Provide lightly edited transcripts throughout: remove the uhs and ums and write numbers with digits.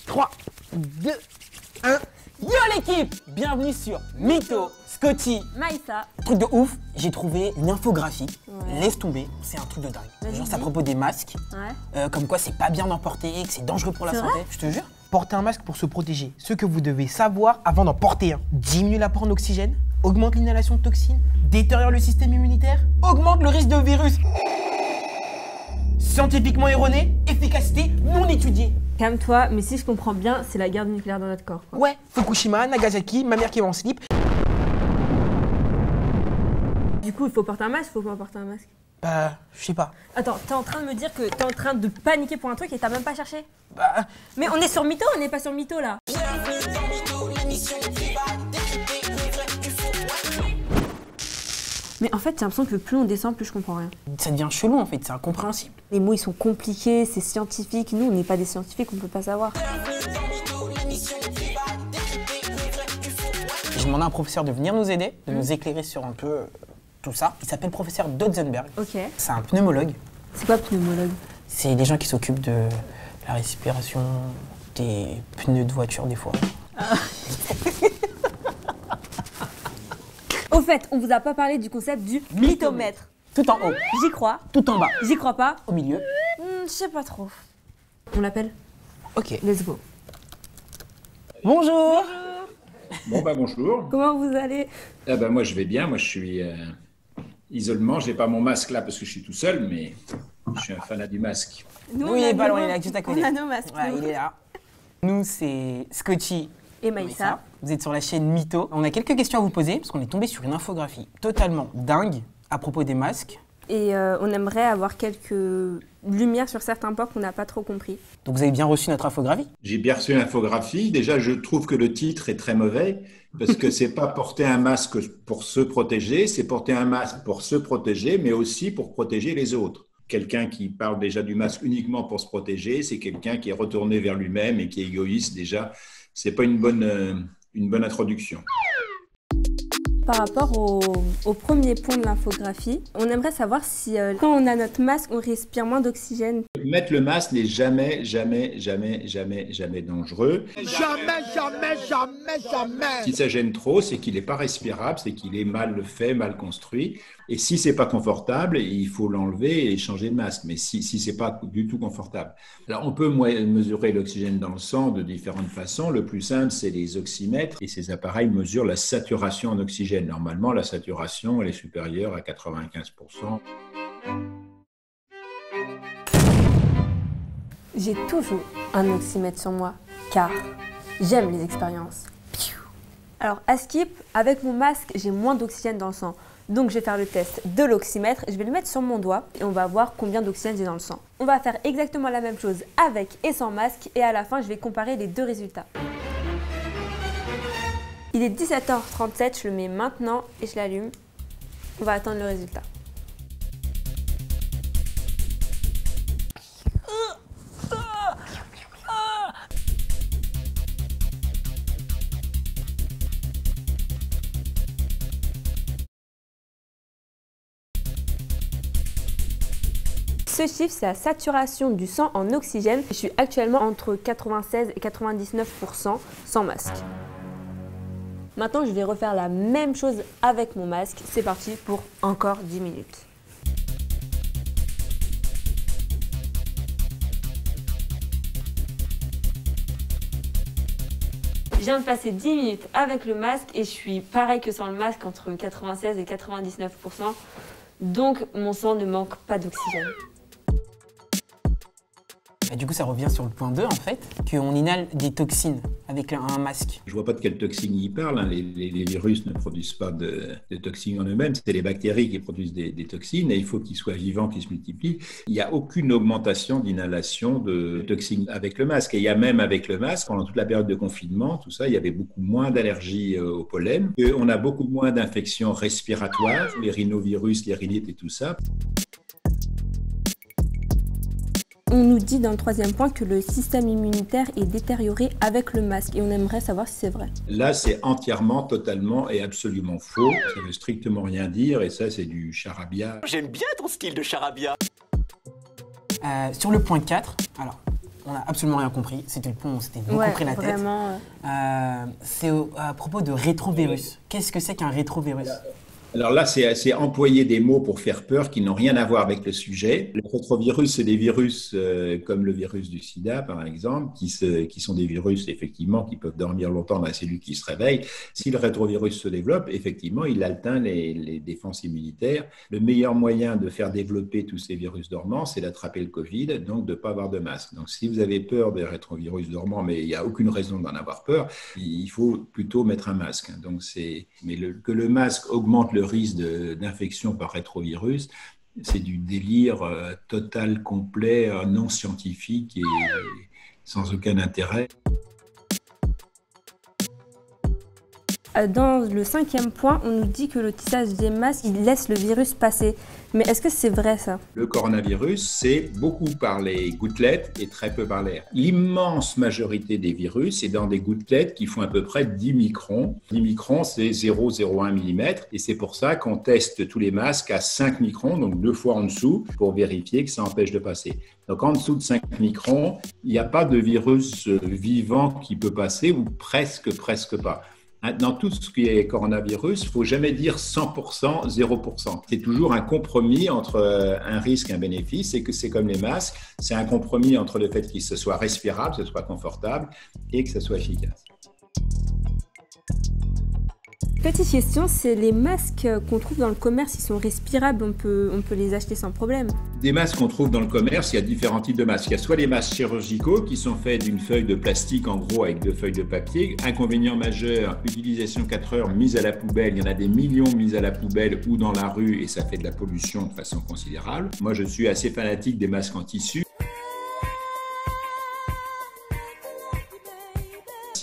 3, 2, 1. Yo l'équipe, bienvenue sur Mytho, Scotty, Maïssa. Truc de ouf, j'ai trouvé une infographie. Ouais. Laisse tomber, c'est un truc de dingue. Genre c'est à dis. propos des masques, Ouais. comme quoi c'est pas bien d'en porter, que c'est dangereux pour la C'est santé. Je te jure. Porter un masque pour se protéger. Ce que vous devez savoir avant d'en porter un. Diminue l'apport en oxygène, augmente l'inhalation de toxines, détériore le système immunitaire, augmente le risque de virus. Scientifiquement erroné, efficacité non étudiée. Calme-toi, mais si je comprends bien, c'est la guerre nucléaire dans notre corps, quoi. Ouais, Fukushima, Nagasaki, ma mère qui va en slip. Du coup, il faut porter un masque, faut pas porter un masque. Bah, je sais pas. Attends, t'es en train de me dire que t'es en train de paniquer pour un truc et t'as même pas cherché? Bah, Mais on est sur Mytho, on n'est pas sur Mytho là. Mais en fait, j'ai l'impression que plus on descend, plus je comprends rien. ça devient chelou en fait, c'est incompréhensible. Les mots, ils sont compliqués, c'est scientifique. Nous, on n'est pas des scientifiques, on peut pas savoir. J'ai demandé à un professeur de venir nous aider, de nous éclairer sur un peu tout ça. Il s'appelle professeur Dotzenberg. Ok. C'est un pneumologue. C'est quoi pneumologue? C'est des gens qui s'occupent de la respiration des pneus de voiture des fois. Au fait, on vous a pas parlé du concept du mythomètre. Tout en haut, J'y crois. tout en bas, J'y crois pas. au milieu. Je sais pas trop. On l'appelle? Ok. Let's go. Bonjour. Bon bah bonjour. Comment vous allez? Ah bah moi je vais bien, moi je suis isolement, j'ai pas mon masque là parce que je suis tout seul, mais je suis un fanat du masque. Nous, Oui, il est pas loin, nos- il est là, juste à côté. On a nos masques. Ouais, nous. il est là. Nous, c'est Scotty Et Maïssa. Vous êtes sur la chaîne Mytho. On a quelques questions à vous poser parce qu'on est tombé sur une infographie totalement dingue à propos des masques. Et on aimerait avoir quelques lumières sur certains points qu'on n'a pas trop compris. Donc vous avez bien reçu notre infographie. J'ai bien reçu l'infographie. Déjà, je trouve que le titre est très mauvais parce que c'est pas porter un masque pour se protéger, c'est porter un masque pour se protéger, mais aussi pour protéger les autres. Quelqu'un qui parle déjà du masque uniquement pour se protéger, c'est quelqu'un qui est retourné vers lui-même et qui est égoïste déjà. C'est pas une bonne introduction. Par rapport au premier point de l'infographie, on aimerait savoir si quand on a notre masque, on respire moins d'oxygène. Mettre le masque n'est jamais dangereux. Si ça gêne trop, c'est qu'il n'est pas respirable, c'est qu'il est mal fait, mal construit. Et si c'est pas confortable, il faut l'enlever et changer de masque. Mais si c'est pas du tout confortable. Alors on peut mesurer l'oxygène dans le sang de différentes façons. Le plus simple, c'est les oxymètres. Et ces appareils mesurent la saturation en oxygène. Normalement, la saturation, elle est supérieure à 95%. J'ai toujours un oxymètre sur moi, car j'aime les expériences. Piou. Alors, à Skip, avec mon masque, j'ai moins d'oxygène dans le sang. Donc, je vais faire le test de l'oxymètre. Je vais le mettre sur mon doigt et on va voir combien d'oxygène j'ai dans le sang. On va faire exactement la même chose avec et sans masque. Et à la fin, je vais comparer les deux résultats. Il est 17h37, je le mets maintenant et je l'allume. On va attendre le résultat. Ce chiffre, c'est la saturation du sang en oxygène. Je suis actuellement entre 96 et 99% sans masque. Maintenant, je vais refaire la même chose avec mon masque. C'est parti pour encore 10 minutes. Je viens de passer 10 minutes avec le masque et je suis pareil que sans le masque, entre 96 et 99%. Donc, mon sang ne manque pas d'oxygène. Et du coup, ça revient sur le point 2 en fait, qu'on inhale des toxines avec un masque. Je vois pas de quelles toxines il parle. Hein. Les virus ne produisent pas de toxines en eux-mêmes. C'est les bactéries qui produisent des toxines et il faut qu'ils soient vivants, qu'ils se multiplient. Il n'y a aucune augmentation d'inhalation de toxines avec le masque. Et il y a même avec le masque, pendant toute la période de confinement, tout ça, il y avait beaucoup moins d'allergies au pollen. Et on a beaucoup moins d'infections respiratoires, les rhinovirus, les rhinites et tout ça. On nous dit dans le troisième point que le système immunitaire est détérioré avec le masque et on aimerait savoir si c'est vrai. Là, c'est entièrement, totalement et absolument faux. Ça ne veut strictement rien dire et ça, c'est du charabia. J'aime bien ton style de charabia. Sur le point 4, alors, on n'a absolument rien compris. C'était le point où on s'était beaucoup pris la tête. Vraiment. C'est à propos de rétrovirus. Qu'est-ce que c'est qu'un rétrovirus? Alors là, c'est employer des mots pour faire peur qui n'ont rien à voir avec le sujet. Le rétrovirus, c'est des virus comme le virus du sida, par exemple, qui sont des virus, effectivement, qui peuvent dormir longtemps dans la cellule qui se réveille. Si le rétrovirus se développe, effectivement, il atteint les défenses immunitaires. Le meilleur moyen de faire développer tous ces virus dormants, c'est d'attraper le Covid, donc de ne pas avoir de masque. Donc si vous avez peur des rétrovirus dormants, mais il n'y a aucune raison d'en avoir peur, il faut plutôt mettre un masque. Donc que le masque augmente le risque d'infection par rétrovirus, c'est du délire total, complet, non scientifique et sans aucun intérêt. Dans le 5e point, on nous dit que le tissage des masques, il laisse le virus passer. Mais est-ce que c'est vrai ça? Le coronavirus, c'est beaucoup par les gouttelettes et très peu par l'air. L'immense majorité des virus est dans des gouttelettes qui font à peu près 10 microns. 10 microns, c'est 0,01 mm. Et c'est pour ça qu'on teste tous les masques à 5 microns, donc 2 fois en dessous, pour vérifier que ça empêche de passer. Donc en dessous de 5 microns, il n'y a pas de virus vivant qui peut passer, ou presque pas. Dans tout ce qui est coronavirus, il ne faut jamais dire 100%, 0%. C'est toujours un compromis entre un risque et un bénéfice, et que c'est comme les masques, c'est un compromis entre le fait qu'il se soit respirable, que ce soit confortable et que ce soit efficace. Petite question, c'est les masques qu'on trouve dans le commerce, ils sont respirables, on peut les acheter sans problème. Des masques qu'on trouve dans le commerce, il y a différents types de masques. Il y a soit les masques chirurgicaux qui sont faits d'une feuille de plastique, en gros, avec 2 feuilles de papier. Inconvénient majeur, utilisation 4 heures, mise à la poubelle. Il y en a des millions mises à la poubelle ou dans la rue et ça fait de la pollution de façon considérable. Moi, je suis assez fanatique des masques en tissu.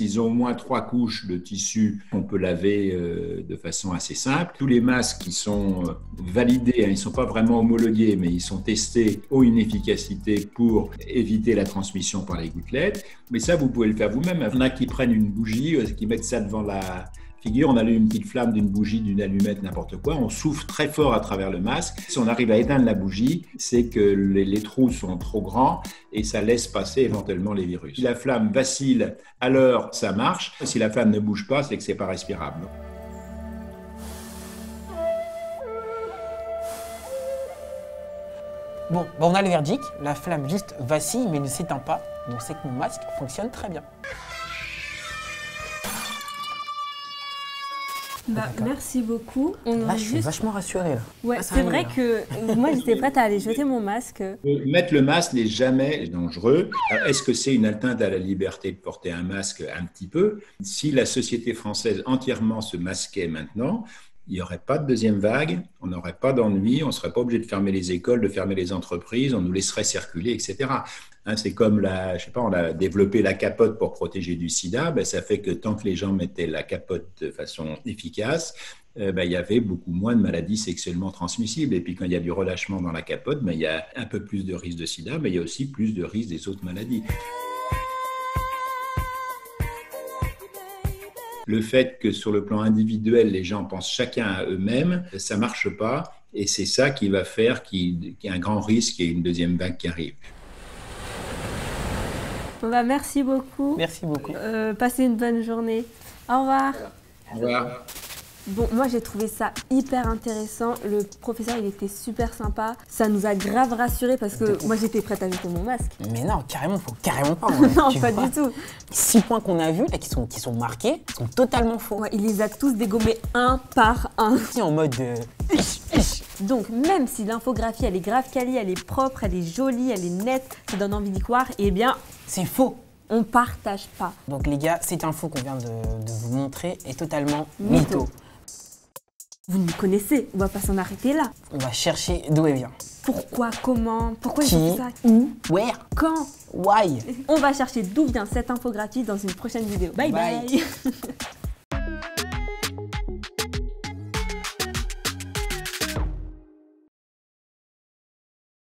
Ils ont au moins 3 couches de tissu qu'on peut laver de façon assez simple. Tous les masques qui sont validés, ils ne sont pas vraiment homologués, mais ils sont testés, ont une efficacité pour éviter la transmission par les gouttelettes. Mais ça, vous pouvez le faire vous-même. Il y en a qui prennent une bougie, qui mettent ça devant la figure, on allume une petite flamme d'une bougie, d'une allumette, n'importe quoi, on souffle très fort à travers le masque. Si on arrive à éteindre la bougie, c'est que les trous sont trop grands et ça laisse passer éventuellement les virus. Si la flamme vacille, alors ça marche. Si la flamme ne bouge pas, c'est que c'est pas respirable. Bon, on a le verdict, la flamme juste vacille mais ne s'éteint pas, donc c'est que mon masque fonctionne très bien. Merci beaucoup. Là, je suis vachement rassurée. Ouais, c'est vrai que moi, j'étais prête à aller jeter mon masque. Mettre le masque n'est jamais dangereux. Est-ce que c'est une atteinte à la liberté de porter un masque? Un petit peu. Si la société française entièrement se masquait maintenant, il n'y aurait pas de deuxième vague, on n'aurait pas d'ennui, on ne serait pas obligé de fermer les écoles, de fermer les entreprises, on nous laisserait circuler, etc. C'est comme on a développé la capote pour protéger du sida, ça fait que tant que les gens mettaient la capote de façon efficace, il y avait beaucoup moins de maladies sexuellement transmissibles. Et puis quand il y a du relâchement dans la capote, il y a un peu plus de risque de sida, mais il y a aussi plus de risque des autres maladies. Le fait que sur le plan individuel, les gens pensent chacun à eux-mêmes, ça ne marche pas. Et c'est ça qui va faire qu'il y a un grand risque et une deuxième vague qui arrive. Merci beaucoup. Merci beaucoup. Passez une bonne journée. Au revoir. Au revoir. Bon, moi j'ai trouvé ça hyper intéressant. Le professeur, il était super sympa. Ça nous a grave rassurés parce que moi j'étais prête à jeter mon masque. Mais non, carrément, faut carrément pas. Non, pas du tout. 6 points qu'on a vus, là, qui sont marqués, sont totalement faux. Ouais, il les a tous dégommés un par un. En mode Donc, même si l'infographie, elle est grave quali, elle est propre, elle est jolie, elle est nette, ça donne envie d'y croire, eh bien, c'est faux. On partage pas. Donc les gars, cette info qu'on vient de vous montrer est totalement mytho. Vous nous connaissez, on va pas s'en arrêter là. On va chercher d'où elle vient. Pourquoi, comment, pourquoi Qui, il fait ça, où, where, quand, why. On va chercher d'où vient cette infographie dans une prochaine vidéo. Bye bye.